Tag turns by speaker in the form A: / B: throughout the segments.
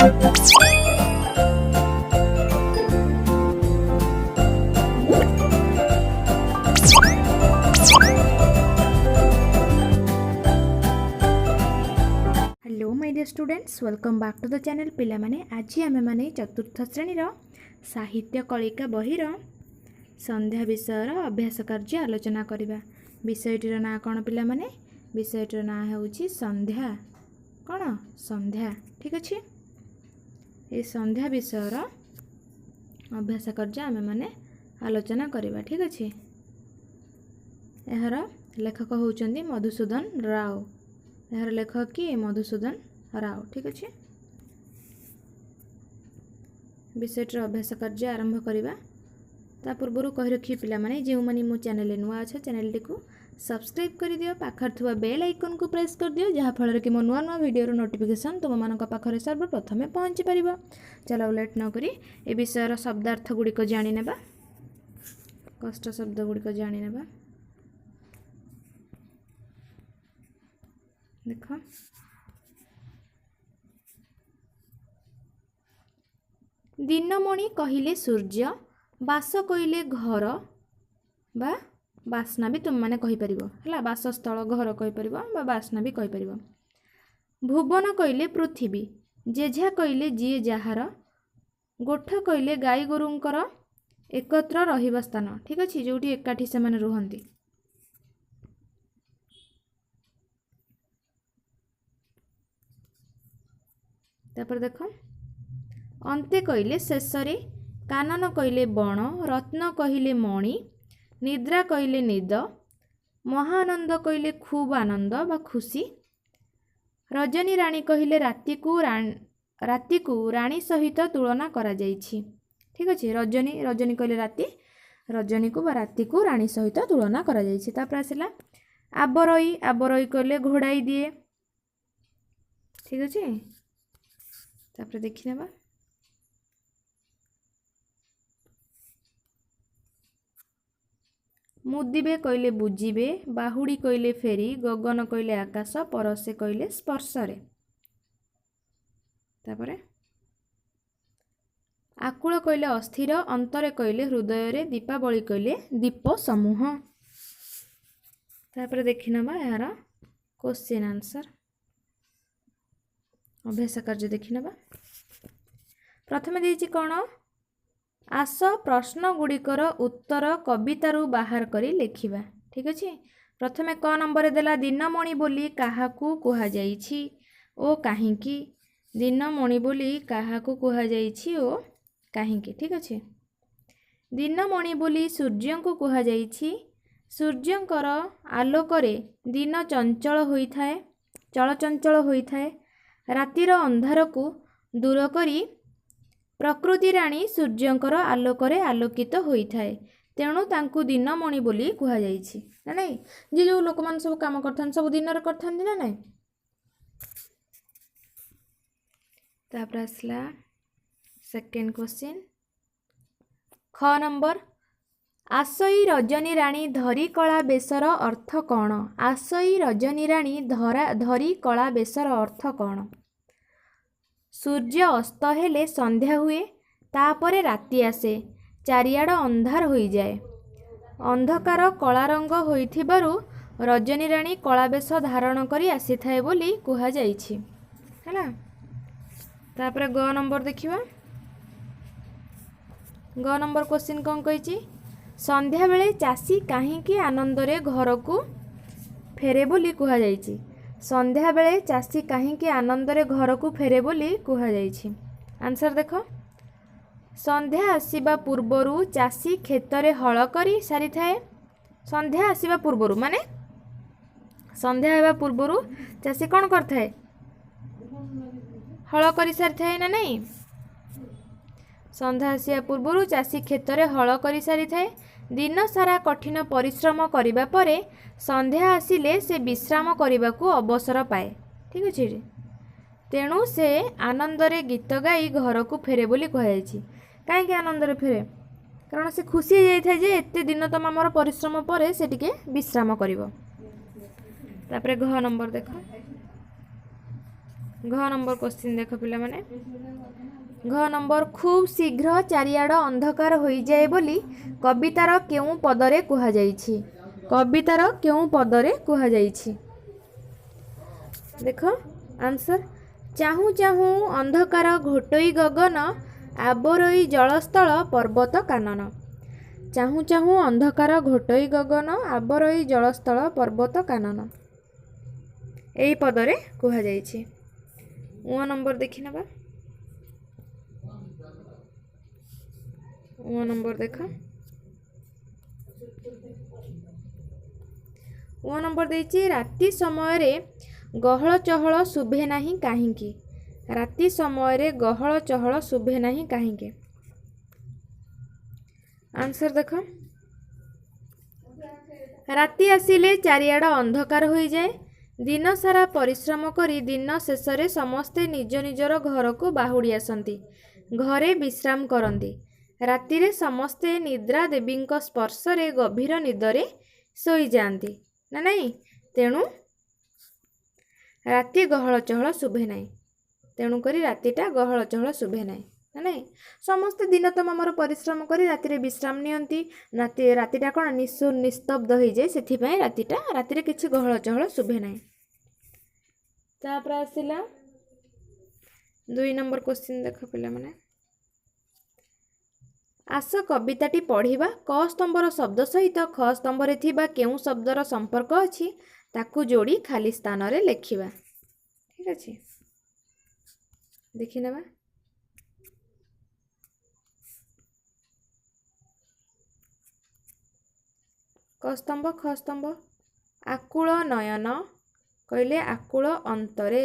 A: Hello my dear students, welcome back to the channel. पिला माने आज आमे माने चतुर्थ श्रेणी साहित्य कलिका बहीर संध्या विषयर अभ्यास कार्य आलोचना करिबा। विषयटीर ना कौन पिला माने? विषयटीर ना होउची संध्या। कौन? संध्या। ठीक अच्छे। ये संध्या विषयर अभ्यास कार्य आमे माने आलोचना करिबा। ठीक अच्छे। यार लेखक होउचंदी मधुसूदन राव। यार लेखक किए? मधुसूदन राव। ठीक अच्छे। विषयटर अभ्यास कार्य आरंभ करवा ता पूर्व कही रखी पिला माने जो माने मो चैनल नुआ अच्छा चैनल टी को सब्सक्राइब कर दियो, पाखर थुआ बेल आइकन को प्रेस कर दियो, जहाँ फल कि मो नुआ नुआ वीडियो नोटिफिकेशन तुम मान पाखे सर्वप्रथमे पहुँची पार। चलो लेट न करी ए विषयर शब्दार्थ गुड़िक जाणी नेबा। कष्ट शब्द गुड़िक जाणी नेबा। देख दिनमणि कहिले सूर्य, बास कहिले घर बा बासना भी तुम माने कहि परिबो हला। बासस्थल घर कहि परिबो बा बासना भी कहि परिबो। भुवन कहिले पृथ्वी, जेझा कहिले जिए जाहार, गोठ कहिले गाई गोरुंकर एकत्र रहिबा स्थान। ठीक अछि, जोठी एकाठी से माने रुहंती। तापर देखो अंते कहिले शेषरे, कानन कहिले बण, रत्न कहिले मणि, निद्रा कहिले निद, महानंद कहिले खूब आनंद बा खुशी, रजनी राणी कहिले राति को राणी सहित तुलना करा जाइछि। ठीक अछि। रजनी रजनी कहिले राति, रजनी को बा राति को राणी सहित तुलना करा जाइछि। तापर आसिला आबरई, आबरई कहिले घोड़ाई दिए। ठीक अछि। तापर देखि नेबा मुदिबे कहिले बुझिबे, बाहुड़ी कहिले फेरी, गगन कहिले आकाश, परसे कहिले स्पर्शरे। तापरे आकुल कहिले अस्थिर, अंतरे कहिले हृदय रे, दीपावली कहिले दीप समूह। तापरे देखि नेबा यार क्वेश्चन आंसर अभ्यास कार्य देखि नेबा। प्रथमे देछि कोन? आस प्रश्न गुड़िकर उत्तर कवितारू बाहर करी लिखिबा। ठीक अछि। प्रथमे क नंबर देला दिनमणि बोली काहाकू कुहा जाइछि ओ काहींकी। दिनमणि बोली काहाकू कुहा जाइछि ओ काहींकी। ठीक अछि। दिनमणि बोली सूर्यंकु कुहा जाइछि। सूर्यंकर आलोकरे दिन चंचल होइथाए, चलचंचल होइथाए। रातिर अंधार को दूर करी प्रकृति राणी सूर्यंकर आलोकरे आलोकित होइथाए, तेणु तांकु दिनमणि बोली कुहा जाइछि। ना नहीं? जे जो लोक मान सब काम करथान सब दिन रे करथान ना नहीं? तापर आसला सेकंड क्वेश्चन ख नंबर। आसई रजनी राणी धरी कला बेसर अर्थ कौन? आसई रजनी राणी धरी कला बेसर अर्थ कौन? सूर्य अस्त हेले संध्या हुए, तापरे राति आसे, चारियाड़ अंधार होई जाए। अंधकार कला रंग होइथिबारु रजनी राणी कला बेश धारण करी आसी थाए बोली कुहा जाइछि। हैला। तापरे ग नंबर देखिबा। ग नंबर क्वेश्चन कोन कहिछि? संध्या बेले चासी काहींकी आनंदरे घर को फेरे बोली कुहा जाइछि। संध्या बेले चासी काहींकी आनंदरे घर को फेरे बोली कुहा जाइछि। आंसर देखो। संध्या आसीबा पूर्वरु चासी खेतरे हल करी सारी थाए। संध्या आसीबा पूर्वरु माने संध्या हेबा पूर्वरु चासी कोन करथाए? हल करी सारी थाए ना नहीं? संध्या आसिया पूर्वरु चासी खेतरे हल करी सारी थाए। दिन सारा कठिन परिश्रम करिबा परे संध्या आसिले से विश्राम करिबा को अवसर पाए। ठीक अछि। तेणु से आनंदरे गीत गाई घर को फेरे बोली कह जाइछि। काहे के आनंदरे फेरे? कारण से खुशी हो जाए जे एते दिन तम हमर परिश्रम परे से टिके विश्राम करिवो। तापरे घ नंबर देखो। घ नंबर क्वेश्चन देख पिला माने घ नंबर खूब शीघ्र चारियाड अंधकार होई जाए बोली कवितार केउ पदरे कुहा जाइछि कवितार केउ पदरे कुहा जाइछि देख आंसर चाहू चाहू अंधकार घोटई गगन आबरई जलस्थल पर्वत कानन चाहू चाहू अंधकार घोटई गगन आबरई जलस्थल पर्वत कानन एई पदरे कुहा जाइछि उ नंबर देखि नबा उ नंबर देख उ नंबर देछि राति समय रे गहळ चहळ शुभे नाही काहींकी राति समय रे गहळ चहळ शुभे नाही काहींकी आंसर देख राति आसिले चारियाड अंधकार होई जाए दिन सारा परिश्रम करी दिन शेष रे समस्ते निज निजर घर को बाहुड़ी आसंती घरे विश्राम करती राति रे समस्ते निद्रा देवी स्पर्श रे गभीर निदरे सोई जाती ना नहीं तेणु राति गहळ चहळ शुभे नाही तेणुक रातिटा गहळ चहळ शुभे नाही ना नहीं समस्ते दिन तमामर परिश्रम करी राति रे विश्राम नियंती रातिटा कौन निशु निस्तब्ध हो जाए से रातिटा राति रे किछि गहळ चहळ शुभे नाही तापर आसिला 2 नंबर क्वेश्चन देख पिला माने आस कविताटी पढ़िबा क स्तंभर शब्द सहित ख स्तंभरे थिबा केउ शब्दर संपर्क अछि ताकू जोड़ी खाली स्थान रे लेखिबा ठीक अछि देखि नेबा क स्तंभ ख स्तंभ आकुल नयन कहले आकुल अंतरे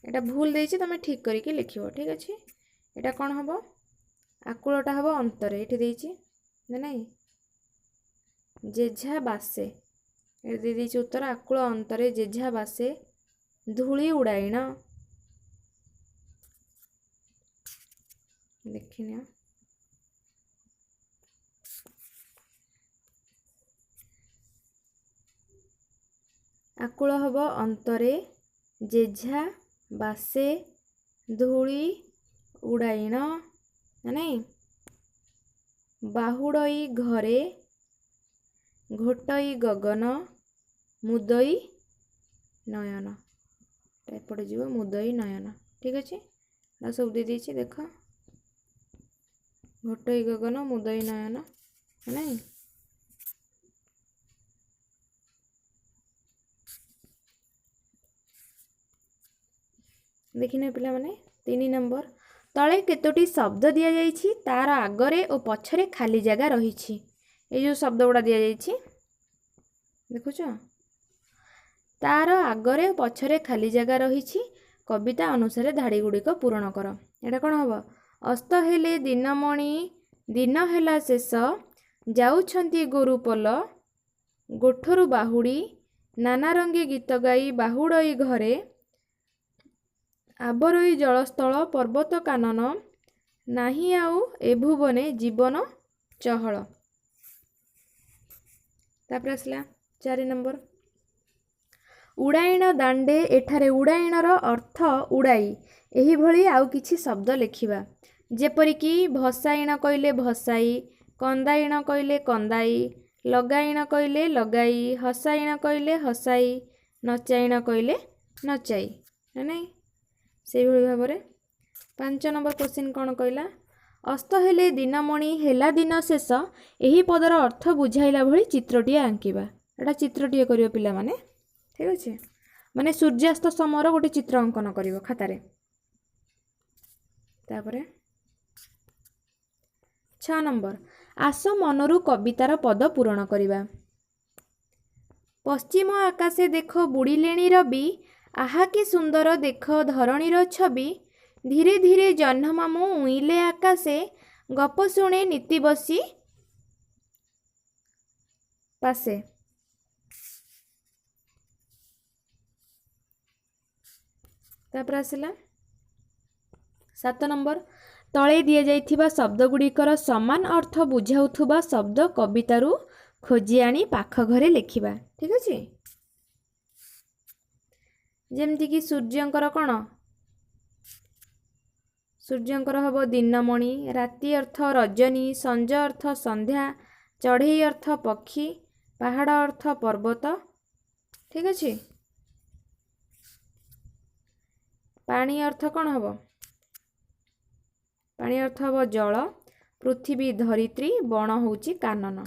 A: एटा भूल देछि तमे ठीक करिके लिखिबो ठीक अछि एटा कोन हबो आकुलटा हबो अंतरे एठी देछि ना नहीं जेझा बासे ए दे देछि उत्तर आकुल अंतरे जेझा बासे धूली उड़ाइण देखिनिया आकुल हबो अंतरे जेझा बासे धूली उड़ाइण नहीं बाहुड़ई घरे घोटई गगन मुदई नयन एपटे जीव मुदई नयन ठीक अच्छे सब दे देछि देख घोटई गगन मुदई नयन नहीं देखिने पिला माने 3 नंबर तले केतोटी शब्द दिया जाइछि तार आगरे और पछरे खाली जगह रहिछि ए जो शब्द गुड़ा दिया जाइछि देखुछ तार आगरे और पछरे खाली जगह रहिछि कविता अनुसार धाड़ी गुड़िक पूरण कर एटा कोन हबो अस्त हेले दिनमणि दिन हेला शेष जाउछंती गोरुपल गोठरू बाहुड़ी नाना रंगी गीत गाई बाहुड़ई घरे आबरई जलस्थल पर्वत कानन नाही आउ ए भुवने जीवन चहल तापर आसला 4 नंबर उड़ाइण दांडे एठारे उड़ाइणर अर्थ उड़ाई एही भली आउ किछि शब्द लेखिबा जेपरिकी भसाइण कहले भसाई कंदाइण कहले कंदाई लगाइण कहले लगाई हसाइण कहले हसाई नचाइण कहले नचाई नहीं से भाव में 5 नंबर क्वेश्चन कौन कहला अस्त हेले दिनमणि हेला दिन शेष यही पदर अर्थ बुझाइला भली चित्रटी आंकिबा एटा चित्रटी करियो पिला माने ठीक अच्छे माने सूर्यास्त समय गोटे चित्र अंकन करियो खातारे तापरे 6 नंबर आस मनरु कवितार पद पूरण करिबा पश्चिम आकाशे देख बुड़िलेणी रवि आहा कि सुंदर देख धरणीर छवि धीरे धीरे जह्न मामू उइले आकाशे गप शुणे नीति बसी पासे तापर आसला 7 नंबर तले दिया जाइथिबा शब्द गुड़िकर समान अर्थ बुझाउथुबा शब्द कवितारू खोजी आनी पाख घरे लिखिबा ठीक अछि जेमती कि सूर्यंकर कौन सूर्यंकर हम दिनमणि राति अर्थ रजनी संज अर्थ संध्या चढ़ई अर्थ पक्षी पहाड़ अर्थ पर्वत ठीक अच्छे पानी अर्थ कौन हम पानी अर्थ हम जल पृथ्वी धरित्री बण होची कानन।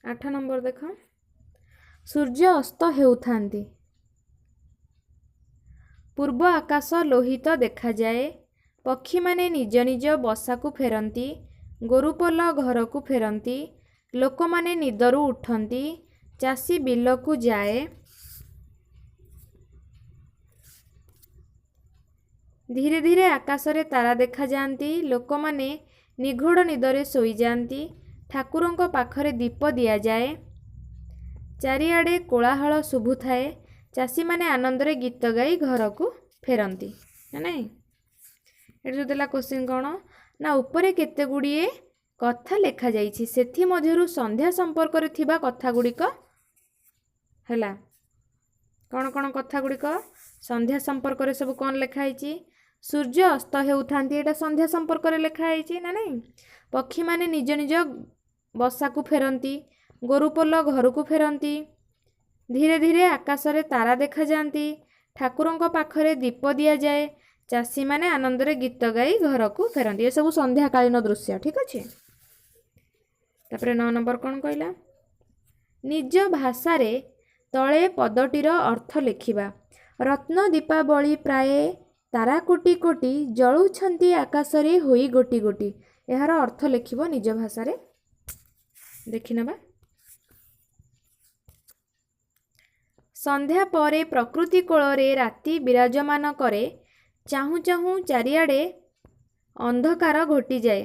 A: आठ नंबर देख सूर्य अस्त हेउथांती पूर्व आकाश लोहित देखा जाए पक्षी माने निज निज बसा को फेरती गोरुपल घर को फेरती लोक माने निदरू उठती चाषी बिल को जाए धीरे धीरे आकाश रे तारा देखा जाती लोक माने निघोड़ निदरे सोई जाती ठाकुरंक पाखरे दीप दिया जाए चारिआडे कोलाहल शुभु थाए चाषी माने आनंदरे गीत गाई घर को फेरती नहीं ये देला क्वेश्चन कौन ना उपरे केते गुड़िए कथा लेखा जाइछि सेथि मध्यरु संध्या संपर्क रे थिबा कथा गुड़िक हैला कौन कौन कथा गुड़िक संध्या संपर्क रे सब कौन लिखाई सूर्य अस्त हेउथांती एटा संध्या संपर्क रे लिखाई ना नहीं पक्षी माने निज निज बसा को फेरती गोरुपल घर को फेरती धीरे धीरे आकाश रे तारा देखा जाती ठाकुरंक पाखरे दीप दिया जाए चाषी माने आनंदरे गीत गाई घर को फेरती ये सब संध्याकालीन दृश्य ठीक अच्छे। तापर 9 नंबर कौन कहला निज भाषा रे तले पदटीर अर्थ लिखिबा रत्न दीपावली प्राय तारा कोटी कोटी जलुछंती आकाश रे होई गोटी गोटी यार अर्थ लिखिबो निज भाषा रे देखि नबा संध्या परे प्रकृति कोଳରେ राति विराजमान करे चाहू चाहू चारिआडे अंधकार घोटी जाए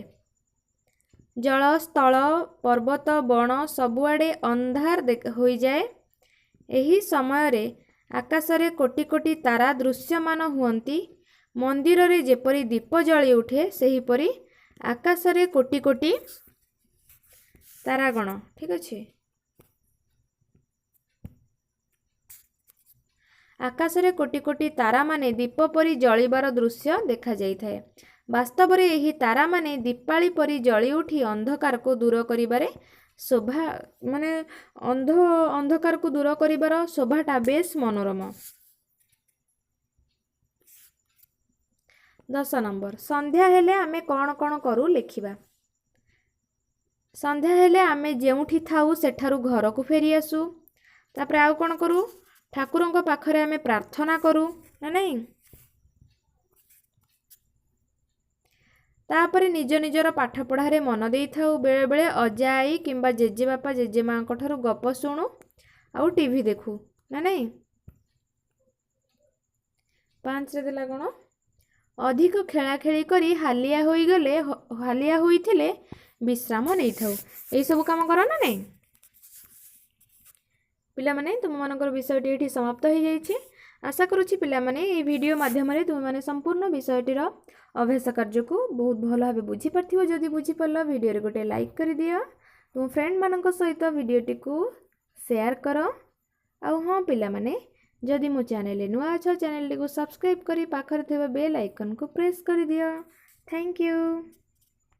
A: जल स्थल पर्वत बण सबुआडे अंधार हो जाए एही समय रे आकाश रे कोटी कोटी तारा दृश्यमान हुअंती मंदिर रे जेपरी दीप जली उठे सेहीपरी आकाश रे कोटी कोटी तारागण ठीक अच्छे आकाश रे कोटी कोटी तारा माने दीप परी जलिबार दृश्य देखा जाई थाए वास्तव रे एही तारा माने दीपाली परी जली उठी अंधकार को दूर करिबारे शोभा माने अंधकार को दूर करिबार शोभाटा बेस मनोरम। 10 नंबर संध्या हेले आमे कौन कौन करू लिखिबा संध्या हेले आमे जेउठी थाऊ सेठारु घर को फेरी आसु तापर आउ कौन करू ठाकुरंक पाखरे आमे प्रार्थना करू ना नहीं तापरे निज निजर पाठ पढ़ारे मन देई थाऊ बेले बेले अजा आई किंबा जेजे बापा जेजे माँ ठारू गप शुणु आउ टीवी देखू ना नहीं। 5 रे देला कौन अधिक खेला खेली करी हालिया होई गले हालिया होइथिले विश्राम नहीं थाऊ यही सब काम करो ना नहीं पिला माने तुम मानकर विषयटी एठी समाप्त हो जाइए आशा करुच्ची पिला माने ये वीडियो माध्यम तुम माने संपूर्ण विषयटीर अभ्यास कार्य को बहुत भल भाव बुझी पार्थिबो जदि बुझी पारल वीडियो रे गोटे लाइक कर दियो तुम फ्रेंड मानक सहित वीडियोटी को शेयर कर आ हाँ पिला माने जदि मो चैनल नुआ अच्छा चैनल को सब्सक्राइब करी पाखरे थेबा बेल आइकन को प्रेस कर दियो। Thank you.